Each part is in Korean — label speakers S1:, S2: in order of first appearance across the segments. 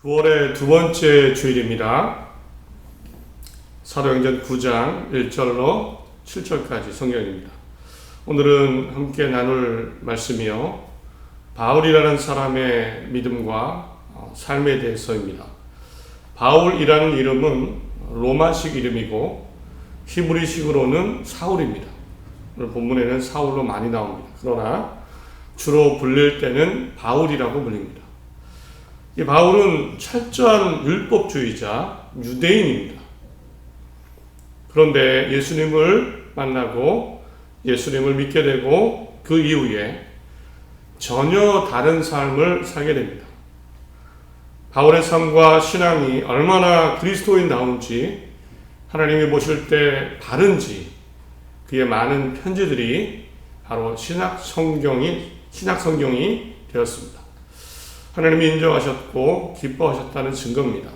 S1: 9월의 두 번째 주일입니다. 사도행전 9장 1절로 7절까지 성경입니다. 오늘은 함께 나눌 말씀이요, 바울이라는 사람의 믿음과 삶에 대해서입니다. 바울이라는 이름은 로마식 이름이고 히브리식으로는 사울입니다. 오늘 본문에는 사울로 많이 나옵니다. 그러나 주로 불릴 때는 바울이라고 불립니다. 이 바울은 철저한 율법주의자, 유대인입니다. 그런데 예수님을 만나고 예수님을 믿게 되고 그 이후에 전혀 다른 삶을 살게 됩니다. 바울의 삶과 신앙이 얼마나 그리스도인다운지, 하나님이 보실 때 다른지, 그의 많은 편지들이 바로 신약 성경이 되었습니다. 하나님이 인정하셨고 기뻐하셨다는 증거입니다.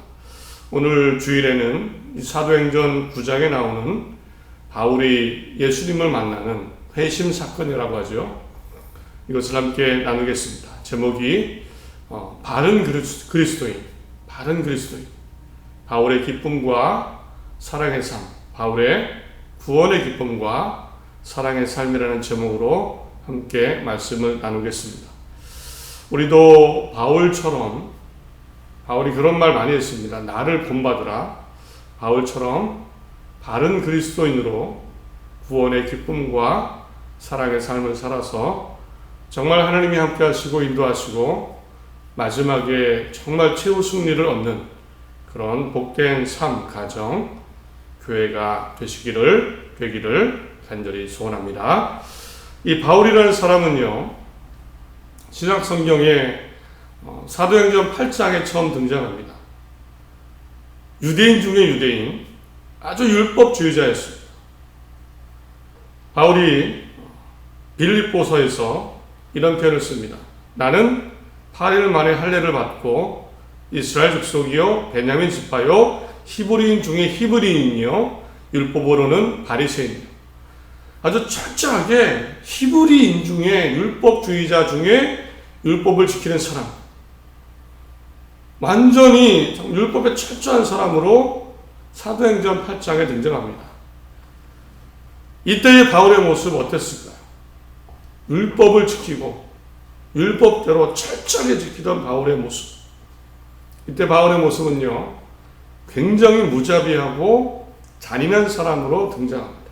S1: 오늘 주일에는 사도행전 9장에 나오는 바울이 예수님을 만나는 회심 사건이라고 하죠. 이것을 함께 나누겠습니다. 제목이 바른 그리스도인, 바울의 기쁨과 사랑의 삶, 바울의 구원의 기쁨과 사랑의 삶이라는 제목으로 함께 말씀을 나누겠습니다. 우리도 바울이 그런 말 많이 했습니다. 나를 본받으라. 바울처럼 바른 그리스도인으로 구원의 기쁨과 사랑의 삶을 살아서 정말 하나님이 함께 하시고 인도하시고 마지막에 정말 최후 승리를 얻는 그런 복된 삶, 가정, 교회가 되기를 간절히 소원합니다. 이 바울이라는 사람은요, 신약 성경에 사도행전 8장에 처음 등장합니다. 유대인 중에 유대인, 아주 율법주의자였습니다. 바울이 빌립보서에서 이런 표현을 씁니다. 나는 8일 만에 할례를 받고 이스라엘 족속이요 베냐민 지파요 히브리인 중에 히브리인이요 율법으로는 바리새인이요. 아주 철저하게 히브리인 중에, 율법주의자 중에 율법을 지키는 사람, 완전히 율법에 철저한 사람으로 사도행전 8장에 등장합니다. 이때의 바울의 모습 어땠을까요? 율법을 지키고 율법대로 철저하게 지키던 바울의 모습. 이때 바울의 모습은요, 굉장히 무자비하고 잔인한 사람으로 등장합니다.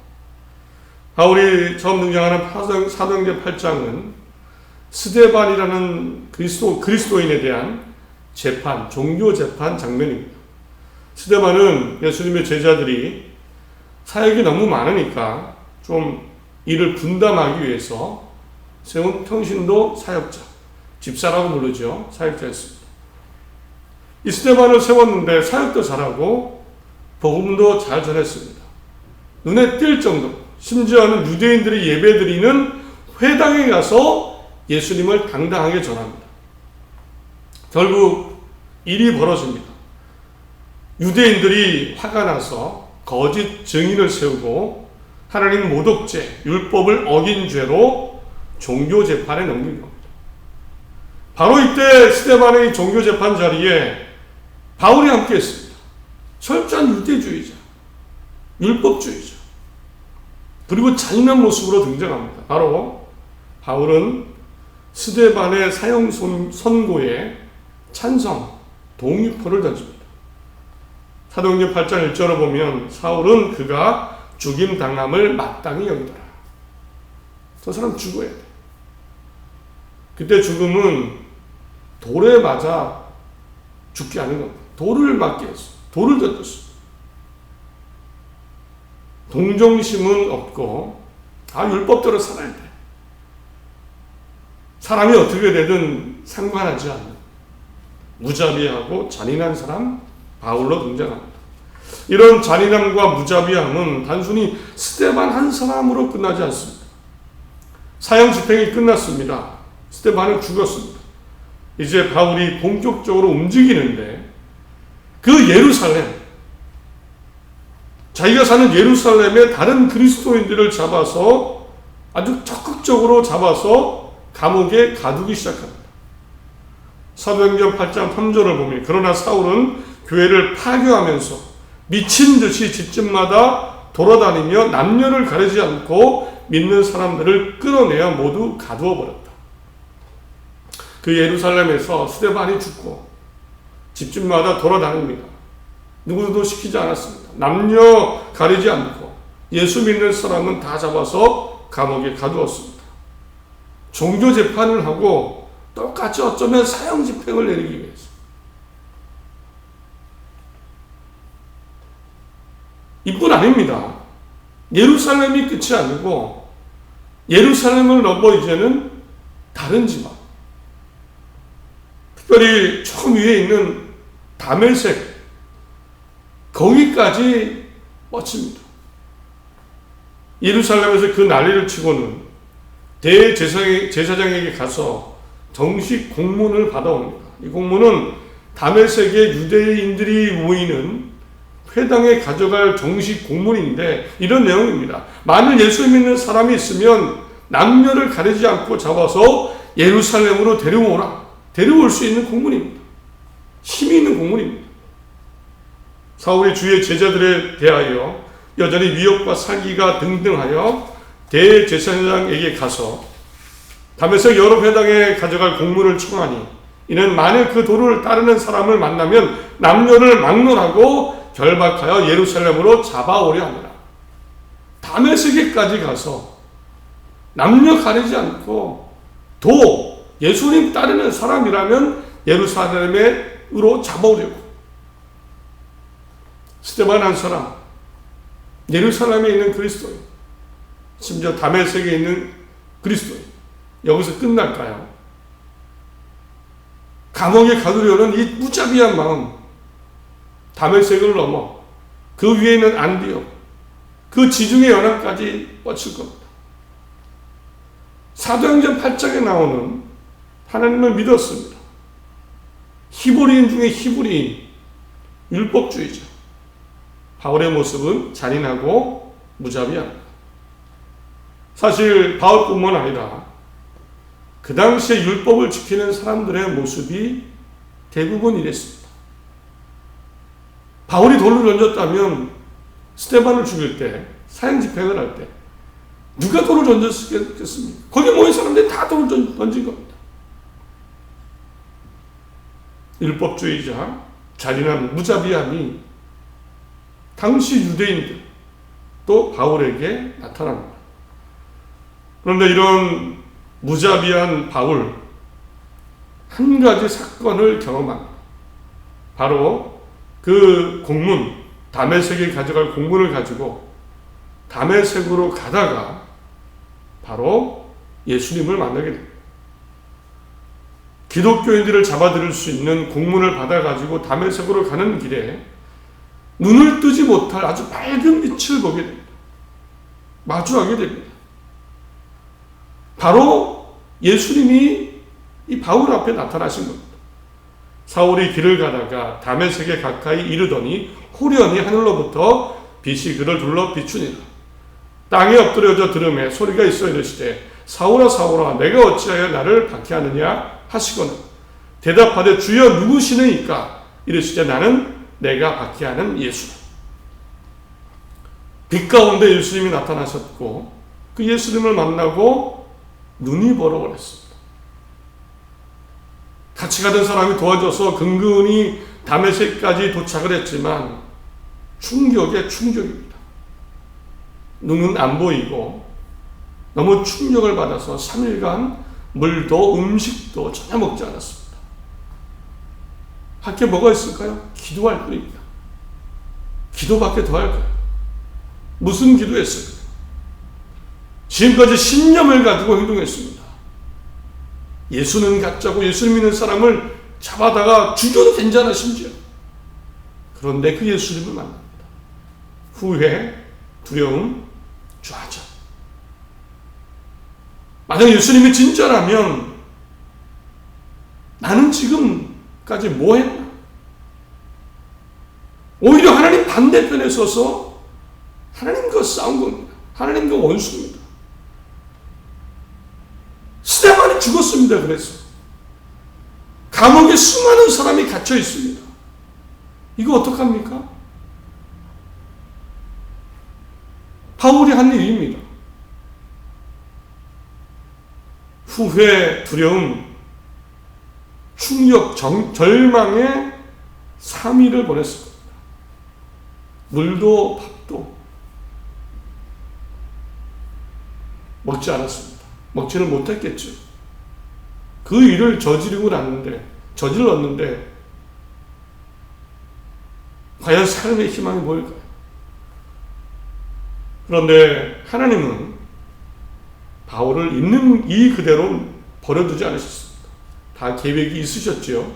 S1: 바울이 처음 등장하는 사도행전 8장은 스데반이라는 그리스도인에 대한 재판, 종교 재판 장면입니다. 스데반은 예수님의 제자들이 사역이 너무 많으니까 좀 일을 분담하기 위해서 세운 평신도 사역자, 집사라고 부르죠. 사역자였습니다. 이 스데반을 세웠는데 사역도 잘하고 복음도 잘 전했습니다. 눈에 띌 정도로, 심지어는 유대인들이 예배드리는 회당에 가서 예수님을 당당하게 전합니다. 결국 일이 벌어집니다. 유대인들이 화가 나서 거짓 증인을 세우고 하나님 모독죄, 율법을 어긴 죄로 종교재판에 넘긴 겁니다. 바로 이때 스데반의 종교재판 자리에 바울이 함께 했습니다. 철저한 유대주의자, 율법주의자, 그리고 잔인한 모습으로 등장합니다. 바로 바울은 스데반의 사형 선고에 찬성, 동의표를 던집니다. 사도행전 8장 1절을 보면 사울은 그가 죽임당함을 마땅히 여기더라. 저 사람 죽어야 돼. 그때 죽음은 돌에 맞아 죽게 하는 겁니다. 돌을 맞게 했어. 돌을 던졌어. 동정심은 없고 율법대로 살아야 돼. 사람이 어떻게 되든 상관하지 않는 무자비하고 잔인한 사람 바울로 등장합니다. 이런 잔인함과 무자비함은 단순히 스데반 한 사람으로 끝나지 않습니다. 사형 집행이 끝났습니다. 스데반은 죽었습니다. 이제 바울이 본격적으로 움직이는데 그 예루살렘, 자기가 사는 예루살렘의 다른 그리스도인들을 잡아서 아주 적극적으로 잡아서 감옥에 가두기 시작합니다. 사도행전 8장 3절을 보면 그러나 사울은 교회를 파괴하면서 미친 듯이 집집마다 돌아다니며 남녀를 가리지 않고 믿는 사람들을 끌어내어 모두 가두어 버렸다. 그 예루살렘에서 스데반이 죽고 집집마다 돌아다닙니다. 누구도 시키지 않았습니다. 남녀 가리지 않고 예수 믿는 사람은 다 잡아서 감옥에 가두었습니다. 종교 재판을 하고 똑같이 어쩌면 사형 집행을 내리기 위해서. 이뿐 아닙니다. 예루살렘이 끝이 아니고 예루살렘을 넘어 이제는 다른 지방, 특별히 조금 위에 있는 다메섹, 거기까지 뻗칩니다. 예루살렘에서 그 난리를 치고는 대제사장에게 가서 정식 공문을 받아옵니다. 이 공문은 다메섹의 유대인들이 모이는 회당에 가져갈 정식 공문인데 이런 내용입니다. 만일 예수 믿는 사람이 있으면 남녀를 가리지 않고 잡아서 예루살렘으로 데려오라. 데려올 수 있는 공문입니다. 힘이 있는 공문입니다. 사울이 주의 제자들에 대하여 여전히 위협과 사기가 등등하여 대제사장에게 가서 다메섹 여러 회당에 가져갈 공문을 청하니 이는 만일 그 도를 따르는 사람을 만나면 남녀를 막론하고 결박하여 예루살렘으로 잡아오려 합니다. 다메섹에까지 가서 남녀 가리지 않고 예수님 따르는 사람이라면 예루살렘으로 잡아오려고. 스데반 한 사람, 예루살렘에 있는 그리스도인, 심지어 다메섹에 있는 그리스도인, 여기서 끝날까요? 감옥에 가두려는 이 무자비한 마음, 다메섹을 넘어 그 위에 있는 안디옥, 그 지중해 연합까지 뻗칠 겁니다. 사도행전 8장에 나오는 하나님을 믿었습니다. 히브리인 중에 히브리인, 율법주의자. 바울의 모습은 잔인하고 무자비합니다. 사실 바울뿐만 아니라 그 당시에 율법을 지키는 사람들의 모습이 대부분 이랬습니다. 바울이 돌을 던졌다면 스데반을 죽일 때, 사형 집행을 할 때 누가 돌을 던졌겠습니까? 거기 모인 사람들이 다 돌을 던진 겁니다. 율법주의자, 잔인한 무자비함이 당시 유대인들 또 바울에게 나타납니다. 그런데 이런 무자비한 바울, 한 가지 사건을 경험합니다. 바로 그 공문, 다메섹에 가져갈 공문을 가지고 다메섹으로 가다가 바로 예수님을 만나게 됩니다. 기독교인들을 잡아들일 수 있는 공문을 받아가지고 다메섹으로 가는 길에 눈을 뜨지 못할 아주 밝은 빛을 보게 됩니다. 마주하게 됩니다. 바로 예수님이 이 바울 앞에 나타나신 겁니다. 사울이 길을 가다가 다메섹에 가까이 이르더니 호련히 하늘로부터 빛이 그를 둘러 비추니라. 땅에 엎드려져 들음에 소리가 있어 이르시되 사울아 사울아 내가 어찌하여 나를 박해하느냐 하시거늘 대답하되 주여 누구시니까 이르시되 나는 내가 박해하는 예수다. 빛 가운데 예수님이 나타나셨고 그 예수님을 만나고 눈이 벌어버렸습니다. 같이 가던 사람이 도와줘서 근근히 다메섹까지 도착을 했지만 충격에 충격입니다. 눈은 안 보이고 너무 충격을 받아서 3일간 물도 음식도 전혀 먹지 않았습니다. 밖에 뭐가 있을까요? 기도할 뿐입니다. 기도밖에 더 할까요? 무슨 기도했을까요? 지금까지 신념을 가지고 행동했습니다. 예수는 가짜고 예수를 믿는 사람을 잡아다가 죽여도 괜찮아 심지어. 그런데 그 예수님을 만납니다. 후회, 두려움, 좌절. 만약 예수님이 진짜라면 나는 지금까지 뭐 했나? 오히려 하나님 반대편에 서서 하나님과 싸운 겁니다. 하나님과 원수입니다. 스데반이 죽었습니다. 그래서 감옥에 감옥에 수많은 사람이 갇혀 있습니다. 이거 어떡합니까? 바울이 한 일입니다. 후회, 두려움, 충격, 절망의 3일을 보냈을 겁니다. 물도 밥도 먹지 않았습니다. 먹지는 못했겠죠. 그 일을 저질렀는데 과연 삶의 희망이 뭘까요? 그런데 하나님은 바울을 있는 이 그대로 버려두지 않으셨습니다. 다 계획이 있으셨지요.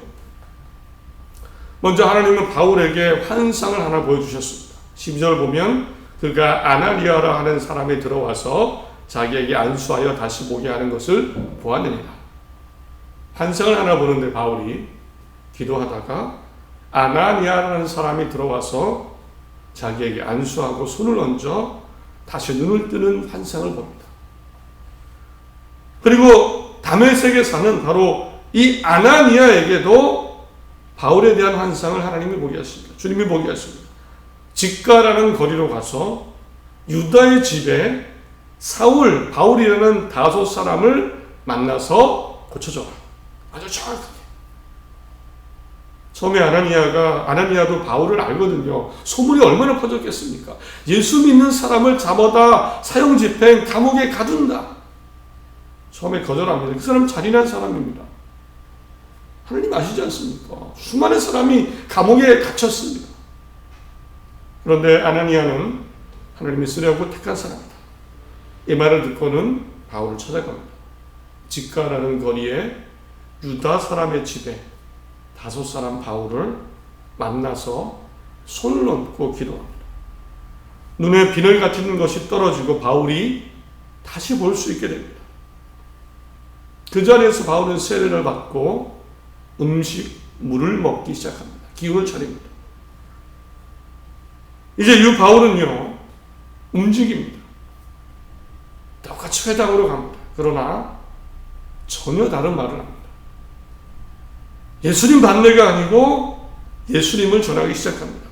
S1: 먼저 하나님은 바울에게 환상을 하나 보여주셨습니다. 12절 보면 그가 아나니아라 하는 사람이 들어와서 자기에게 안수하여 다시 보게 하는 것을 보았느니라. 환상을 하나 보는데 바울이 기도하다가 아나니아라는 사람이 들어와서 자기에게 안수하고 손을 얹어 다시 눈을 뜨는 환상을 봅니다. 그리고 다메섹에 사는 바로 이 아나니아에게도 바울에 대한 환상을 하나님이 보게 하십니다. 주님이 보게 하십니다. 직가라는 거리로 가서 유다의 집에 바울이라는 다섯 사람을 만나서 고쳐줘라. 아주 정확하게. 처음에 아나니아도 바울을 알거든요. 소문이 얼마나 퍼졌겠습니까? 예수 믿는 사람을 잡아다 사형집행, 감옥에 가둔다. 처음에 거절합니다. 그 사람은 잔인한 사람입니다. 하나님 아시지 않습니까? 수많은 사람이 감옥에 갇혔습니다. 그런데 아나니아는 하나님이 쓰려고 택한 사람이다. 이 말을 듣고는 바울을 찾아갑니다. 직가라는 거리에 유다 사람의 집에 다섯 사람 바울을 만나서 손을 얹고 기도합니다. 눈에 비늘 같은 것이 떨어지고 바울이 다시 볼 수 있게 됩니다. 그 자리에서 바울은 세례를 받고 물을 먹기 시작합니다. 기운을 차립니다. 이제 이 바울은요, 움직입니다. 똑같이 회당으로 갑니다. 그러나 전혀 다른 말을 합니다. 예수님 반대가 아니고 예수님을 전하기 시작합니다.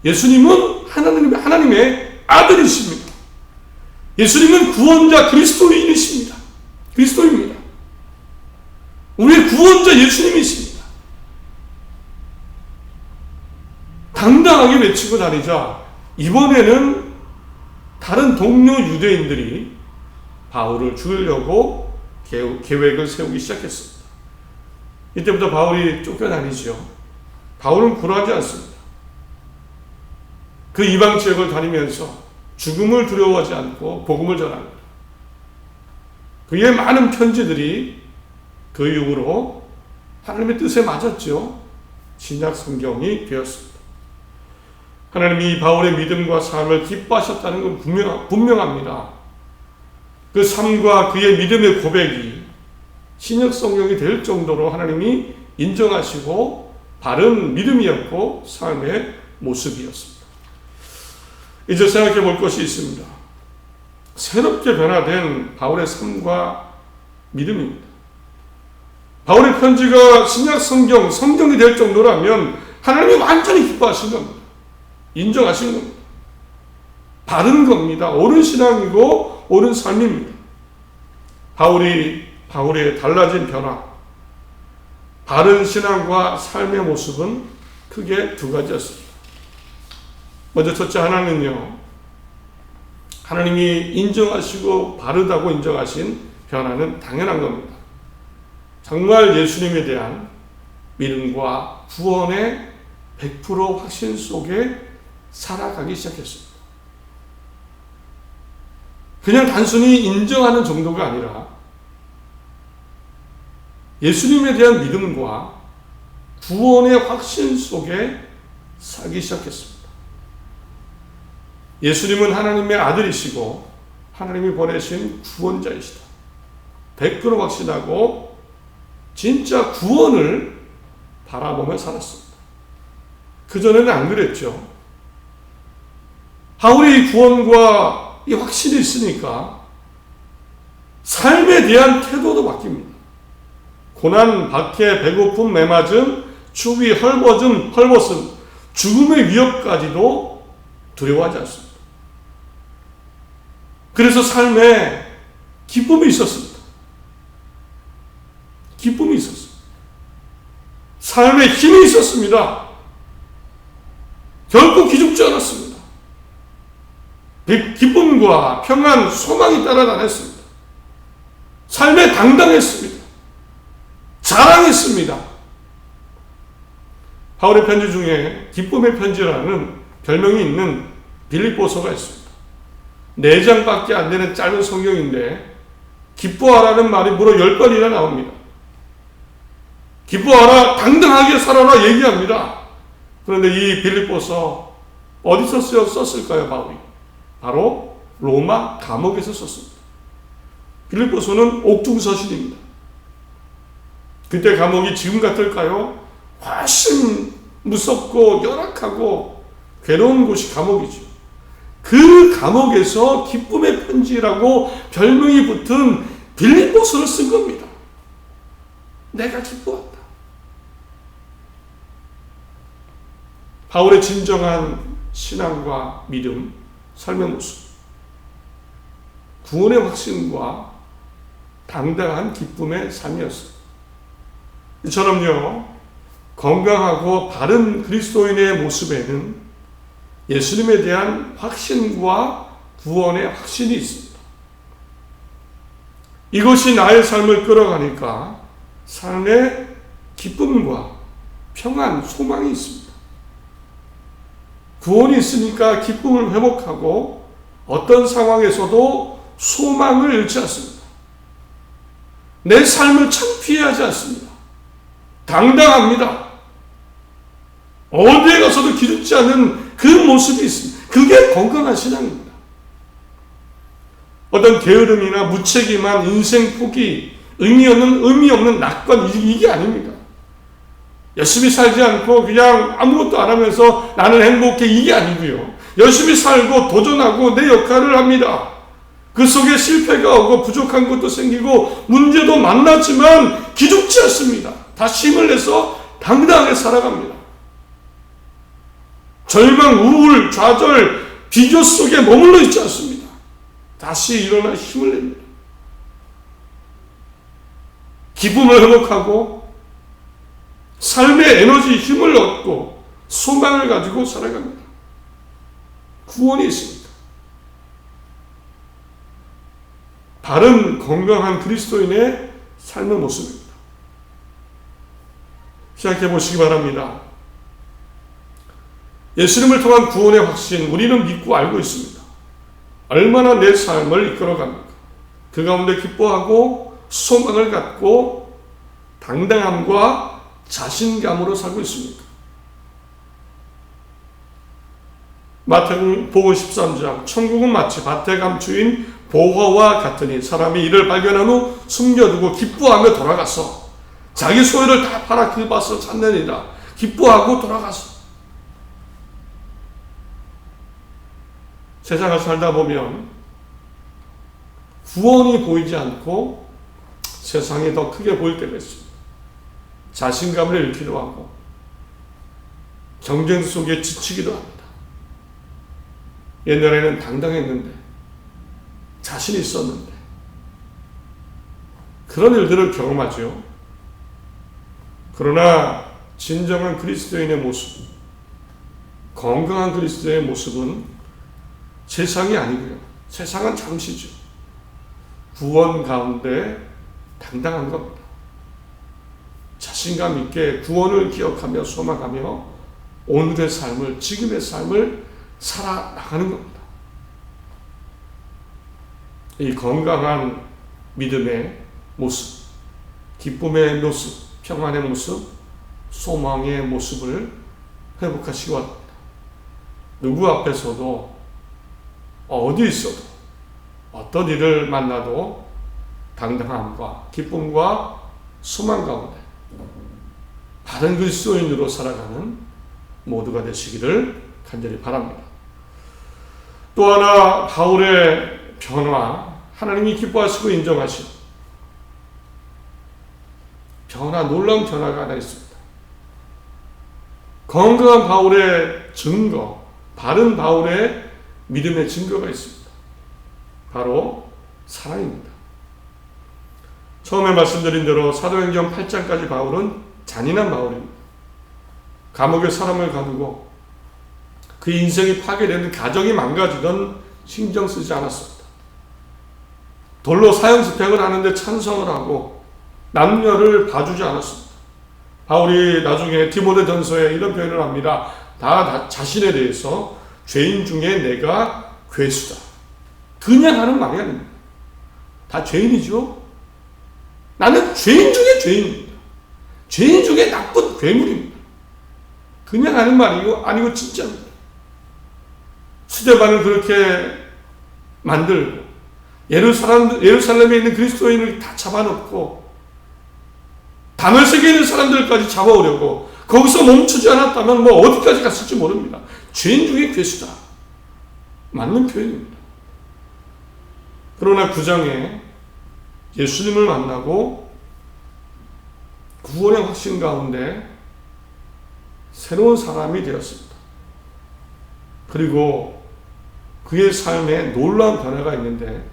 S1: 예수님은 하나님의 아들이십니다. 예수님은 구원자 그리스도인이십니다. 그리스도입니다. 우리의 구원자 예수님이십니다. 당당하게 외치고 다니자 이번에는 다른 동료 유대인들이 바울을 죽이려고 계획을 세우기 시작했습니다. 이때부터 바울이 쫓겨다니죠. 바울은 굴하지 않습니다. 그 이방 지역을 다니면서 죽음을 두려워하지 않고 복음을 전합니다. 그의 많은 편지들이 그 이후로 하나님의 뜻에 맞았죠. 신약 성경이 되었습니다. 하나님이 바울의 믿음과 삶을 기뻐하셨다는 건 분명합니다. 그 삶과 그의 믿음의 고백이 신약 성경이 될 정도로 하나님이 인정하시고 바른 믿음이었고 삶의 모습이었습니다. 이제 생각해 볼 것이 있습니다. 새롭게 변화된 바울의 삶과 믿음입니다. 바울의 편지가 신약 성경이 될 정도라면 하나님이 완전히 기뻐하신 겁니다. 인정하신 겁니다. 바른 겁니다. 옳은 신앙이고 옳은 삶입니다. 바울의 달라진 변화, 바른 신앙과 삶의 모습은 크게 두 가지였습니다. 먼저 첫째 하나는요, 하나님이 인정하시고 바르다고 인정하신 변화는 당연한 겁니다. 정말 예수님에 대한 믿음과 구원의 100% 확신 속에 살아가기 시작했습니다. 그냥 단순히 인정하는 정도가 아니라 예수님에 대한 믿음과 구원의 확신 속에 살기 시작했습니다. 예수님은 하나님의 아들이시고 하나님이 보내신 구원자이시다. 100% 확신하고 진짜 구원을 바라보며 살았습니다. 그전에는 안 그랬죠. 바울의 이 구원과 이 확신이 있으니까 삶에 대한 태도도 바뀝니다. 고난, 박해, 배고픔, 매맞음, 추위, 헐벗음, 죽음의 위협까지도 두려워하지 않습니다. 그래서 삶에 기쁨이 있었습니다. 기쁨이 있었습니다. 삶에 힘이 있었습니다. 결코 기죽지 않았습니다. 기쁨과 평안, 소망이 따라다녔습니다. 삶에 당당했습니다. 자랑했습니다. 바울의 편지 중에 기쁨의 편지라는 별명이 있는 빌립보서가 있습니다. 4장밖에 안 되는 짧은 성경인데 기뻐하라는 말이 무려 10번이나 나옵니다. 기뻐하라, 당당하게 살아라 얘기합니다. 그런데 이 빌립보서 어디서 썼을까요, 바울이? 바로 로마 감옥에서 썼습니다. 빌립보서는 옥중서신입니다. 그때 감옥이 지금 같을까요? 훨씬 무섭고 열악하고 괴로운 곳이 감옥이죠. 그 감옥에서 기쁨의 편지라고 별명이 붙은 빌립보서를 쓴 겁니다. 내가 기뻐한다. 바울의 진정한 신앙과 믿음, 삶의 모습, 구원의 확신과 당당한 기쁨의 삶이었습니다. 이처럼요, 건강하고 바른 그리스도인의 모습에는 예수님에 대한 확신과 구원의 확신이 있습니다. 이것이 나의 삶을 끌어가니까 삶에 기쁨과 평안, 소망이 있습니다. 구원이 있으니까 기쁨을 회복하고 어떤 상황에서도 소망을 잃지 않습니다. 내 삶을 창피하지 않습니다. 당당합니다. 어디에 가서도 기죽지 않는 그 모습이 있습니다. 그게 건강한 신앙입니다. 어떤 게으름이나 무책임한 인생 포기, 의미 없는 낙관, 이게 아닙니다. 열심히 살지 않고 그냥 아무것도 안 하면서 나는 행복해, 이게 아니고요. 열심히 살고 도전하고 내 역할을 합니다. 그 속에 실패가 오고 부족한 것도 생기고 문제도 만났지만 기죽지 않습니다. 다시 힘을 내서 당당하게 살아갑니다. 절망, 우울, 좌절, 비교 속에 머물러 있지 않습니다. 다시 일어나 힘을 냅니다. 기쁨을 회복하고 삶의 에너지, 힘을 얻고 소망을 가지고 살아갑니다. 구원이 있습니다. 바른 건강한 그리스도인의 삶의 모습입니다. 생각해 보시기 바랍니다. 예수님을 통한 구원의 확신, 우리는 믿고 알고 있습니다. 얼마나 내 삶을 이끌어갑니까? 그 가운데 기뻐하고 소망을 갖고 당당함과 자신감으로 살고 있습니까? 마태복음 13장, 천국은 마치 밭에 감추인 보화와 같으니 사람이 이를 발견한 후 숨겨두고 기뻐하며 돌아가서 자기 소유를 다 팔아 그 밭을 찾느니라. 기뻐하고 돌아가서. 세상을 살다 보면 구원이 보이지 않고 세상이 더 크게 보일 때가 있습니다. 자신감을 잃기도 하고 경쟁 속에 지치기도 합니다. 옛날에는 당당했는데 자신이 있었는데 그런 일들을 경험하죠. 그러나 진정한 그리스도인의 모습, 건강한 그리스도의 모습은 세상이 아니고요. 세상은 잠시죠. 구원 가운데 당당한 겁니다. 자신감 있게 구원을 기억하며 소망하며 오늘의 삶을, 지금의 삶을 살아나가는 겁니다. 이 건강한 믿음의 모습, 기쁨의 모습, 평안의 모습, 소망의 모습을 회복하시기 바랍니다. 누구 앞에서도 어디 있어도 어떤 일을 만나도 당당함과 기쁨과 소망 가운데 바른 그리스도인으로 살아가는 모두가 되시기를 간절히 바랍니다. 또 하나 바울의 변화, 하나님이 기뻐하시고 인정하신 놀라운 변화가 하나 있습니다. 건강한 바울의 증거, 바른 바울의 믿음의 증거가 있습니다. 바로 사랑입니다. 처음에 말씀드린 대로 사도행전 8장까지 바울은 잔인한 바울입니다. 감옥에 사람을 가두고 그 인생이 파괴되는 가정이 망가지던 신경 쓰지 않았습니다. 돌로 사형 집행을 하는데 찬성을 하고 남녀를 봐주지 않았습니다. 바울이 나중에 디모데전서에 이런 표현을 합니다. 다 자신에 대해서 죄인 중에 내가 괴수다. 그냥 하는 말이 아닙니다. 다 죄인이죠. 나는 죄인 중에 죄인입니다. 죄인 중에 나쁜 괴물입니다. 그냥 하는 말이고 아니고 진짜입니다. 스데반을 그렇게 만들고 예루살렘에 있는 그리스도인을 다 잡아놓고 다메섹에 있는 사람들까지 잡아오려고 거기서 멈추지 않았다면 어디까지 갔을지 모릅니다. 죄인 중에 괴수다. 맞는 표현입니다. 그러나 9장에 예수님을 만나고 구원의 확신 가운데 새로운 사람이 되었습니다. 그리고 그의 삶에 놀라운 변화가 있는데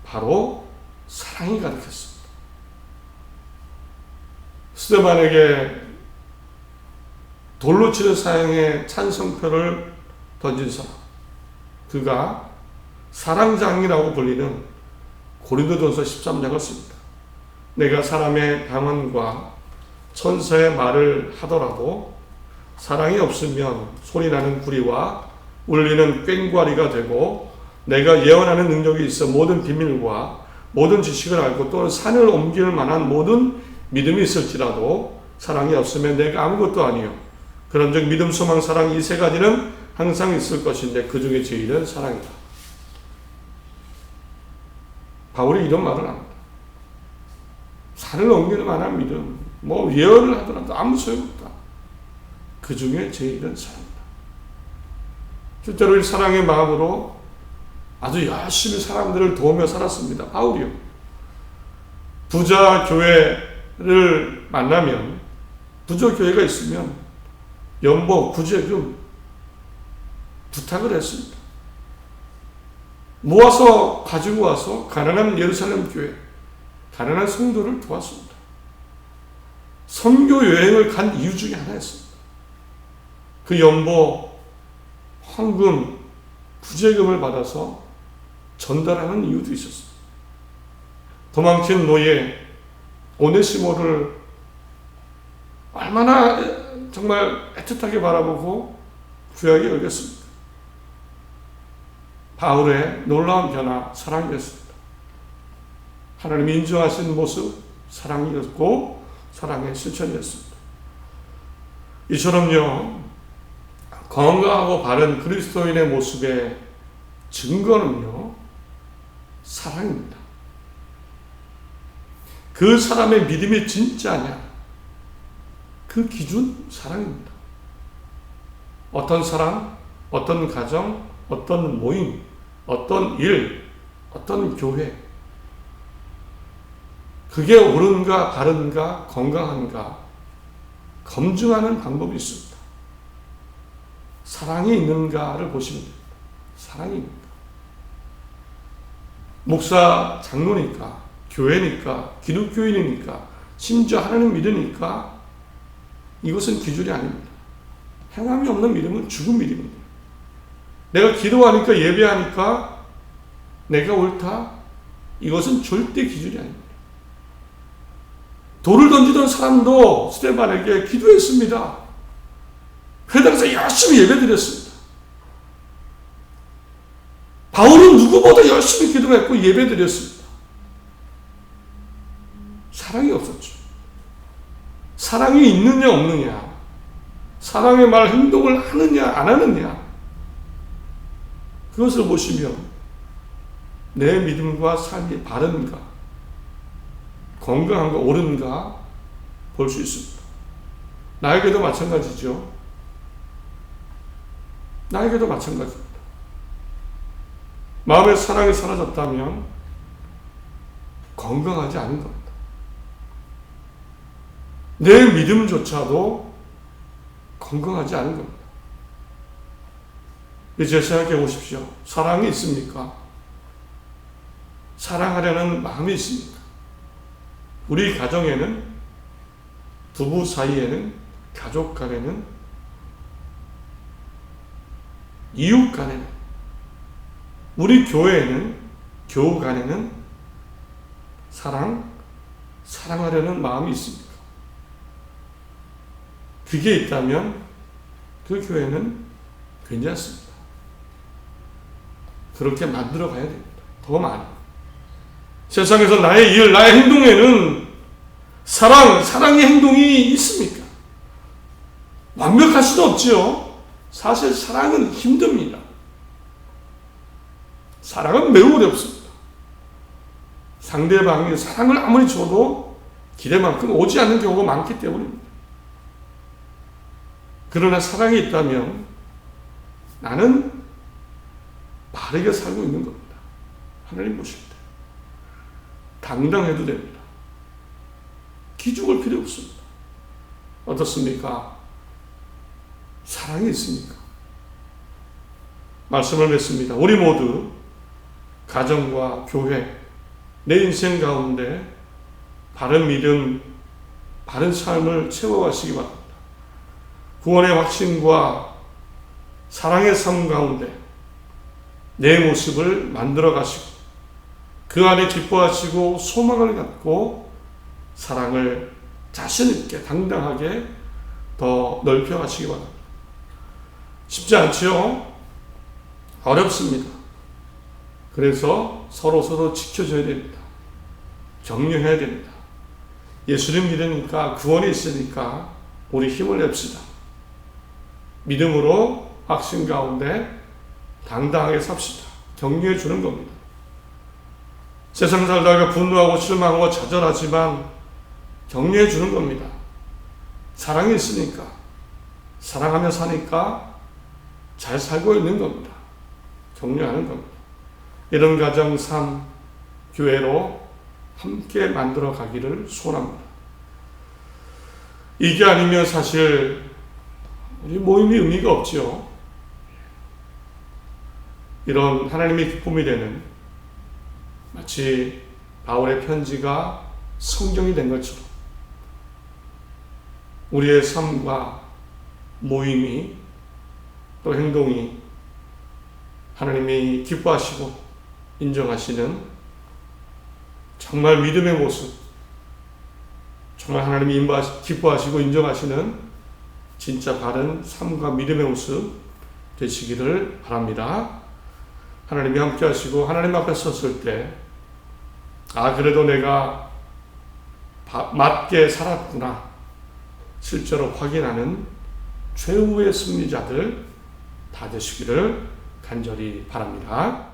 S1: 바로 사랑이 가득했습니다. 스데반에게 돌로 치는 사형의 찬성표를 던진 사람, 그가 사랑장이라고 불리는 고린도전서 13장을 씁니다. 내가 사람의 방언과 천사의 말을 하더라도 사랑이 없으면 소리나는 구리와 울리는 꽹과리가 되고 내가 예언하는 능력이 있어 모든 비밀과 모든 지식을 알고 또는 산을 옮길 만한 모든 믿음이 있을지라도 사랑이 없으면 내가 아무것도 아니요. 그런즉 믿음, 소망, 사랑 이 세 가지는 항상 있을 것인데 그 중에 제일은 사랑이다. 바울이 이런 말을 합니다. 산을 옮길 만한 믿음, 예언을 하더라도 아무 소용없다. 그 중에 제일은 사랑이다. 실제로 이 사랑의 마음으로 아주 열심히 사람들을 도우며 살았습니다. 바울이요. 부자 교회를 만나면, 부자 교회가 있으면 연봉, 구제금 부탁을 했습니다. 모아서 가지고 와서 가난한 예루살렘 교회, 가난한 성도를 도왔습니다. 선교 여행을 간 이유 중에 하나였습니다. 그 연보, 헌금, 부재금을 받아서 전달하는 이유도 있었습니다. 도망친 노예 오네시모를 얼마나 정말 애틋하게 바라보고 귀하게 여겼습니다. 바울의 놀라운 변화, 사랑이었습니다. 하나님이 인정하신 모습, 사랑이었고 사랑의 실천이었습니다. 이처럼요, 건강하고 바른 그리스도인의 모습의 증거는요, 사랑입니다. 그 사람의 믿음이 진짜냐? 그 기준, 사랑입니다. 어떤 사람, 어떤 가정, 어떤 모임, 어떤 일, 어떤 교회, 그게 옳은가, 바른가, 건강한가 검증하는 방법이 있습니다. 사랑이 있는가를 보시면 됩니다. 사랑이 있는가. 목사, 장로니까, 교회니까, 기독교인이니까, 심지어 하나님 믿으니까 이것은 기준이 아닙니다. 행함이 없는 믿음은 죽은 믿음입니다. 내가 기도하니까, 예배하니까 내가 옳다? 이것은 절대 기준이 아닙니다. 돌을 던지던 사람도 스데반에게 기도했습니다. 회당에서 열심히 예배드렸습니다. 바울은 누구보다 열심히 기도했고 예배드렸습니다. 사랑이 없었죠. 사랑이 있느냐 없느냐, 사랑의 말 행동을 하느냐 안 하느냐, 그것을 보시면 내 믿음과 삶이 바른가, 건강한가, 옳은가 볼 수 있습니다. 나에게도 마찬가지죠. 나에게도 마찬가지입니다. 마음의 사랑이 사라졌다면 건강하지 않은 겁니다. 내 믿음조차도 건강하지 않은 겁니다. 이제 생각해 보십시오. 사랑이 있습니까? 사랑하려는 마음이 있습니까? 우리 가정에는, 부부 사이에는, 가족 간에는, 이웃 간에는, 우리 교회에는, 교우 간에는 사랑하려는 마음이 있습니까? 그게 있다면 그 교회는 괜찮습니다. 그렇게 만들어 가야 됩니다. 더 많이. 세상에서 나의 일, 나의 행동에는 사랑의 행동이 있습니까? 완벽할 수도 없지요. 사실 사랑은 힘듭니다. 사랑은 매우 어렵습니다. 상대방이 사랑을 아무리 줘도 기대만큼 오지 않는 경우가 많기 때문입니다. 그러나 사랑이 있다면 나는 바르게 살고 있는 겁니다. 하나님 보실 때. 당당해도 됩니다. 기죽을 필요 없습니다. 어떻습니까? 사랑이 있습니까? 말씀을 맺습니다. 우리 모두 가정과 교회, 내 인생 가운데 바른 믿음, 바른 삶을 채워가시기 바랍니다. 구원의 확신과 사랑의 삶 가운데 내 모습을 만들어 가시고 그 안에 기뻐하시고 소망을 갖고 사랑을 자신 있게 당당하게 더 넓혀 가시기 바랍니다. 쉽지 않지요? 어렵습니다. 그래서 서로 지켜줘야 됩니다. 격려해야 됩니다. 예수님 믿으니까, 구원이 있으니까 우리 힘을 냅시다. 믿음으로 확신 가운데 당당하게 삽시다. 격려해 주는 겁니다. 세상 살다가 분노하고 실망하고 좌절하지만 격려해 주는 겁니다. 사랑이 있으니까, 사랑하며 사니까 잘 살고 있는 겁니다. 격려하는 겁니다. 이런 가정, 삶, 교회로 함께 만들어 가기를 소원합니다. 이게 아니면 사실 우리 모임이 의미가 없죠. 이런 하나님의 기쁨이 되는, 마치 바울의 편지가 성경이 된 것처럼 우리의 삶과 모임이 또 행동이 하나님이 기뻐하시고 인정하시는 정말 믿음의 모습, 정말 하나님이 기뻐하시고 인정하시는 진짜 바른 삶과 믿음의 모습 되시기를 바랍니다. 하나님이 함께 하시고 하나님 앞에 섰을 때, 그래도 내가 맞게 살았구나 실제로 확인하는 최후의 승리자들 다 되시기를 간절히 바랍니다.